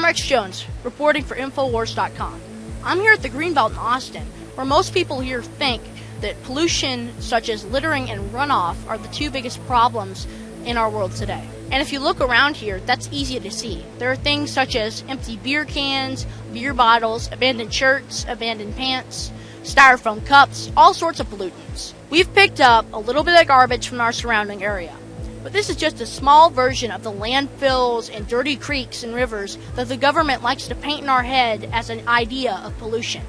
Rex Jones, reporting for Infowars.com. I'm here at the Greenbelt in Austin, where most people here think that pollution such as littering and runoff are the two biggest problems in our world today. And if you look around here, that's easy to see. There are things such as empty beer cans, beer bottles, abandoned shirts, abandoned pants, styrofoam cups, all sorts of pollutants. We've picked up a little bit of garbage from our surrounding area, but this is just a small version of the landfills and dirty creeks and rivers that the government likes to paint in our head as an idea of pollution.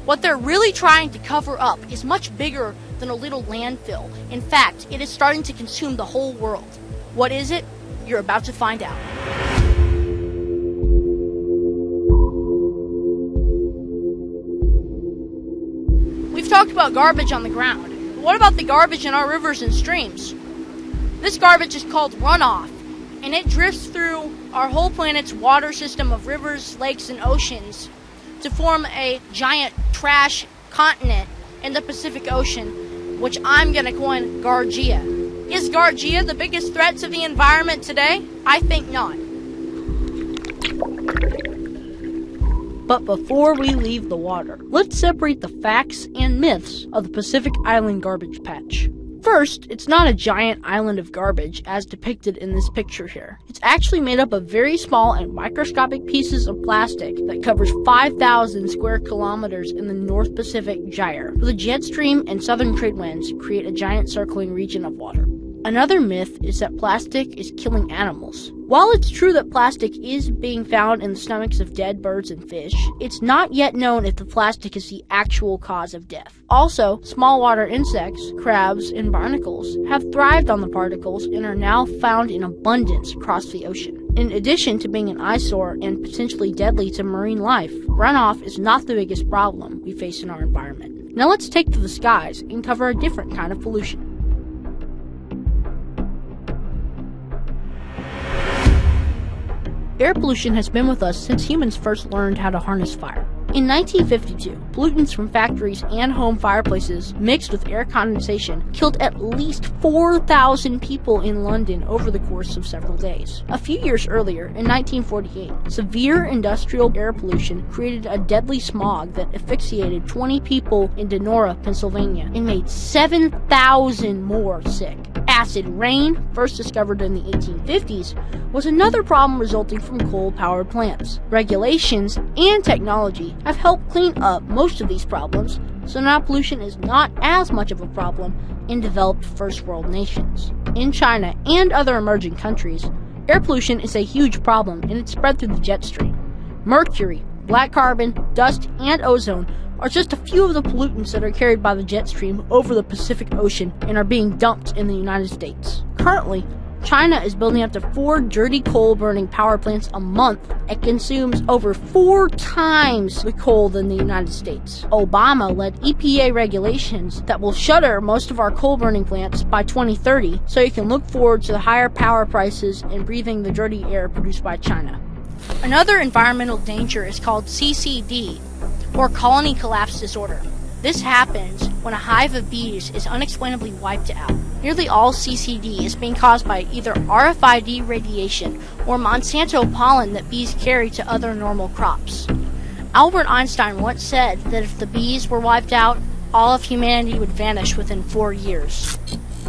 What they're really trying to cover up is much bigger than a little landfill. In fact, it is starting to consume the whole world. What is it? You're about to find out. We've talked about garbage on the ground. But what about the garbage in our rivers and streams? This garbage is called runoff, and it drifts through our whole planet's water system of rivers, lakes, and oceans to form a giant trash continent in the Pacific Ocean, which I'm going to coin Gargia. Is Gargia the biggest threat to the environment today? I think not. But before we leave the water, let's separate the facts and myths of the Pacific Island garbage patch. First, it's not a giant island of garbage as depicted in this picture here. It's actually made up of very small and microscopic pieces of plastic that covers 5,000 square kilometers in the North Pacific Gyre. The jet stream and southern trade winds create a giant circling region of water. Another myth is that plastic is killing animals. While it's true that plastic is being found in the stomachs of dead birds and fish, it's not yet known if the plastic is the actual cause of death. Also, small water insects, crabs, and barnacles have thrived on the particles and are now found in abundance across the ocean. In addition to being an eyesore and potentially deadly to marine life, runoff is not the biggest problem we face in our environment. Now let's take to the skies and cover a different kind of pollution. Air pollution has been with us since humans first learned how to harness fire. In 1952, pollutants from factories and home fireplaces mixed with air condensation killed at least 4,000 people in London over the course of several days. A few years earlier, in 1948, severe industrial air pollution created a deadly smog that asphyxiated 20 people in Donora, Pennsylvania, and made 7,000 more sick. Acid rain, first discovered in the 1850s, was another problem resulting from coal-powered plants. Regulations and technology have helped clean up most of these problems, so now pollution is not as much of a problem in developed first-world nations. In China and other emerging countries, air pollution is a huge problem and it's spread through the jet stream. Mercury, black carbon, dust, and ozone are just a few of the pollutants that are carried by the jet stream over the Pacific Ocean and are being dumped in the United States. Currently, China is building up to 4 dirty coal-burning power plants a month and consumes over 4 times the coal than the United States. Obama led EPA regulations that will shutter most of our coal-burning plants by 2030, so you can look forward to the higher power prices and breathing the dirty air produced by China. Another environmental danger is called CCD, or colony collapse disorder. This happens when a hive of bees is unexplainably wiped out. Nearly all CCD is being caused by either RFID radiation or Monsanto pollen that bees carry to other normal crops. Albert Einstein once said that if the bees were wiped out, all of humanity would vanish within 4 years.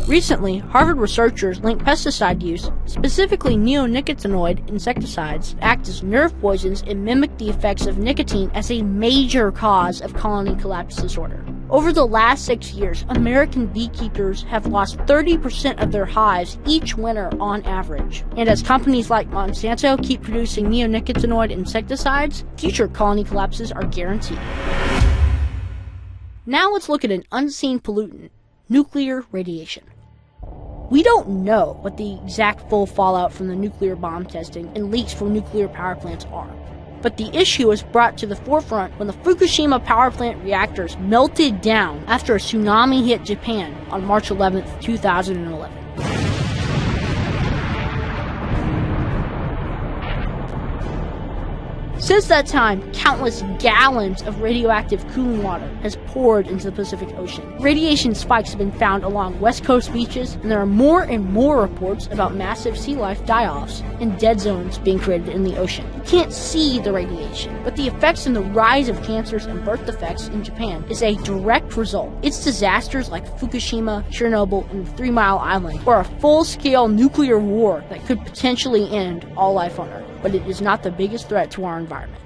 Recently, Harvard researchers linked pesticide use, specifically neonicotinoid insecticides, act as nerve poisons and mimic the effects of nicotine as a major cause of colony collapse disorder. Over the last 6 years, American beekeepers have lost 30% of their hives each winter on average. And as companies like Monsanto keep producing neonicotinoid insecticides, future colony collapses are guaranteed. Now let's look at an unseen pollutant, nuclear radiation. We don't know what the exact full fallout from the nuclear bomb testing and leaks from nuclear power plants are. But the issue was brought to the forefront when the Fukushima power plant reactors melted down after a tsunami hit Japan on March 11, 2011. Since that time, countless gallons of radioactive cooling water has poured into the Pacific Ocean. Radiation spikes have been found along West Coast beaches, and there are more and more reports about massive sea life die-offs and dead zones being created in the ocean. You can't see the radiation, but the effects and the rise of cancers and birth defects in Japan is a direct result. It's disasters like Fukushima, Chernobyl, and 3 Mile Island, or a full-scale nuclear war that could potentially end all life on Earth. But it is not the biggest threat to our environment.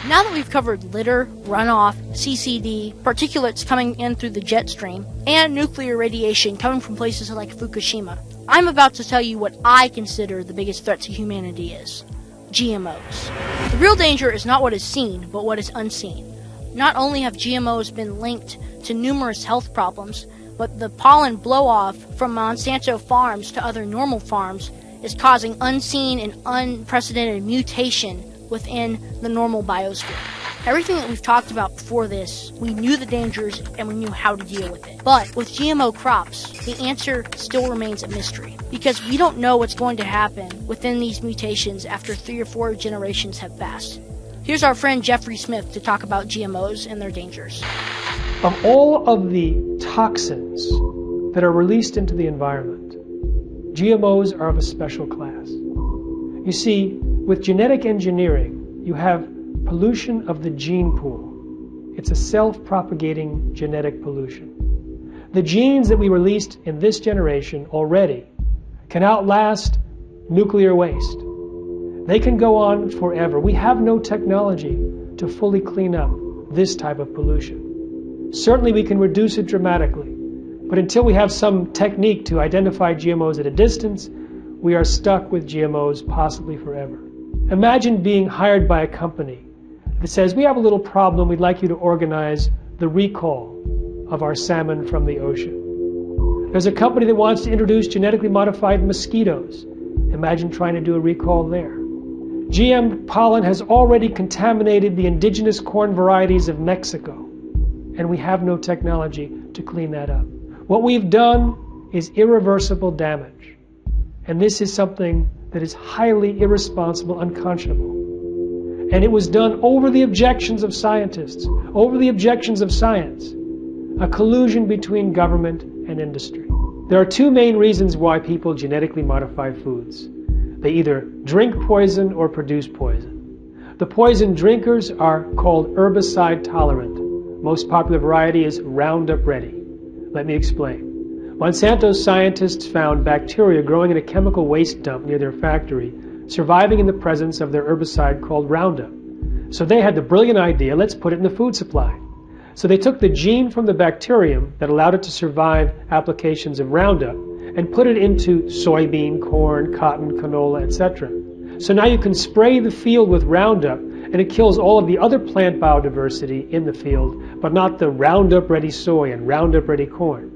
Now that we've covered litter, runoff, CCD, particulates coming in through the jet stream, and nuclear radiation coming from places like Fukushima, I'm about to tell you what I consider the biggest threat to humanity is: GMOs. The real danger is not what is seen, but what is unseen. Not only have GMOs been linked to numerous health problems, but the pollen blow-off from Monsanto farms to other normal farms is causing unseen and unprecedented mutation within the normal biosphere. Everything that we've talked about before this, we knew the dangers and we knew how to deal with it. But with GMO crops, the answer still remains a mystery, because we don't know what's going to happen within these mutations after 3 or 4 generations have passed. Here's our friend Jeffrey Smith to talk about GMOs and their dangers. Of all of the toxins that are released into the environment, GMOs are of a special class. You see, with genetic engineering, you have pollution of the gene pool. It's a self-propagating genetic pollution. The genes that we released in this generation already can outlast nuclear waste. They can go on forever. We have no technology to fully clean up this type of pollution. Certainly we can reduce it dramatically, but until we have some technique to identify GMOs at a distance, we are stuck with GMOs possibly forever. Imagine being hired by a company that says, we have a little problem, we'd like you to organize the recall of our salmon from the ocean. There's a company that wants to introduce genetically modified mosquitoes. Imagine trying to do a recall there. GM pollen has already contaminated the indigenous corn varieties of Mexico, and we have no technology to clean that up. What we've done is irreversible damage, and this is something that is highly irresponsible, unconscionable. And it was done over the objections of scientists, over the objections of science, a collusion between government and industry. There are 2 main reasons why people genetically modify foods. They either drink poison or produce poison. The poison drinkers are called herbicide tolerant. Most popular variety is Roundup Ready. Let me explain. Monsanto's scientists found bacteria growing in a chemical waste dump near their factory, surviving in the presence of their herbicide called Roundup. So they had the brilliant idea, let's put it in the food supply. So they took the gene from the bacterium that allowed it to survive applications of Roundup and put it into soybean, corn, cotton, canola, etc. So now you can spray the field with Roundup and it kills all of the other plant biodiversity in the field, but not the Roundup Ready soy and Roundup Ready corn.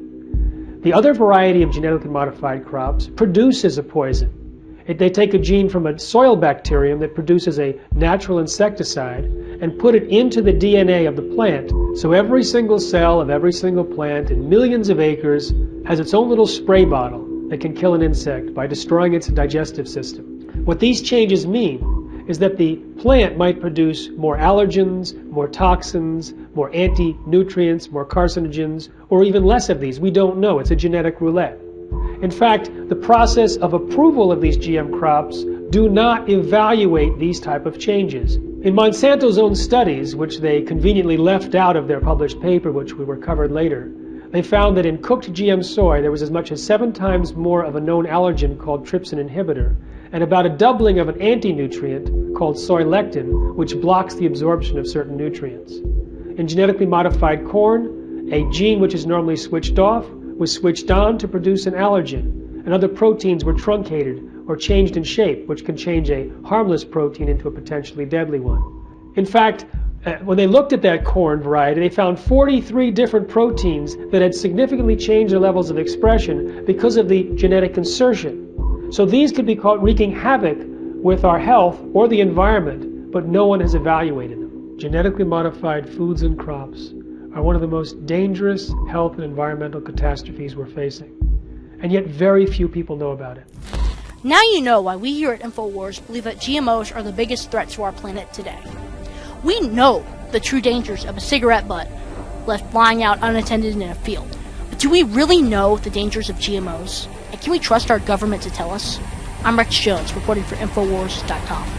The other variety of genetically modified crops produces a poison. They take a gene from a soil bacterium that produces a natural insecticide and put it into the DNA of the plant. So every single cell of every single plant in millions of acres has its own little spray bottle that can kill an insect by destroying its digestive system. What these changes mean is that the plant might produce more allergens, more toxins, more anti-nutrients, more carcinogens, or even less of these. We don't know. It's a genetic roulette. In fact, the process of approval of these GM crops do not evaluate these type of changes. In Monsanto's own studies, which they conveniently left out of their published paper, which we were covered later, they found that in cooked GM soy there was as much as 7 times more of a known allergen called trypsin inhibitor, and about a doubling of an anti-nutrient called soy lectin, which blocks the absorption of certain nutrients. In genetically modified corn, a gene which is normally switched off was switched on to produce an allergen, and other proteins were truncated or changed in shape, which can change a harmless protein into a potentially deadly one. In fact, when they looked at that corn variety, they found 43 different proteins that had significantly changed their levels of expression because of the genetic insertion. So these could be called wreaking havoc with our health or the environment, but no one has evaluated them. Genetically modified foods and crops are one of the most dangerous health and environmental catastrophes we're facing, and yet very few people know about it. Now you know why we here at InfoWars believe that GMOs are the biggest threat to our planet today. We know the true dangers of a cigarette butt left lying out unattended in a field. But do we really know the dangers of GMOs? And can we trust our government to tell us? I'm Rex Jones, reporting for InfoWars.com.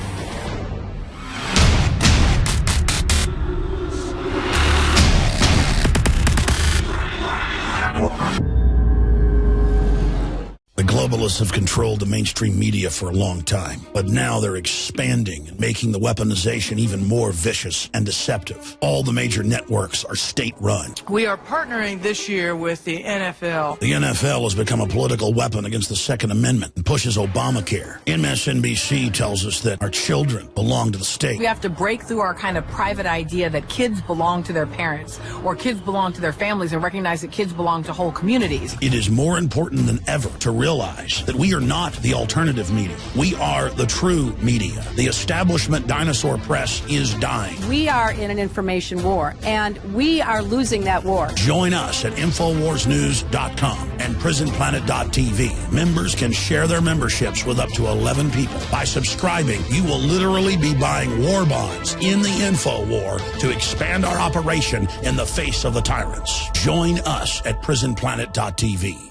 The globalists have controlled the mainstream media for a long time, but now they're expanding and making the weaponization even more vicious and deceptive. All the major networks are state-run. We are partnering this year with the NFL. The NFL has become a political weapon against the Second Amendment and pushes Obamacare. MSNBC tells us that our children belong to the state. We have to break through our kind of private idea that kids belong to their parents or kids belong to their families and recognize that kids belong to whole communities. It is more important than ever to realize that we are not the alternative media. We are the true media. The establishment dinosaur press is dying. We are in an information war, and we are losing that war. Join us at InfoWarsNews.com and PrisonPlanet.tv. Members can share their memberships with up to 11 people. By subscribing, you will literally be buying war bonds in the info war to expand our operation in the face of the tyrants. Join us at PrisonPlanet.tv.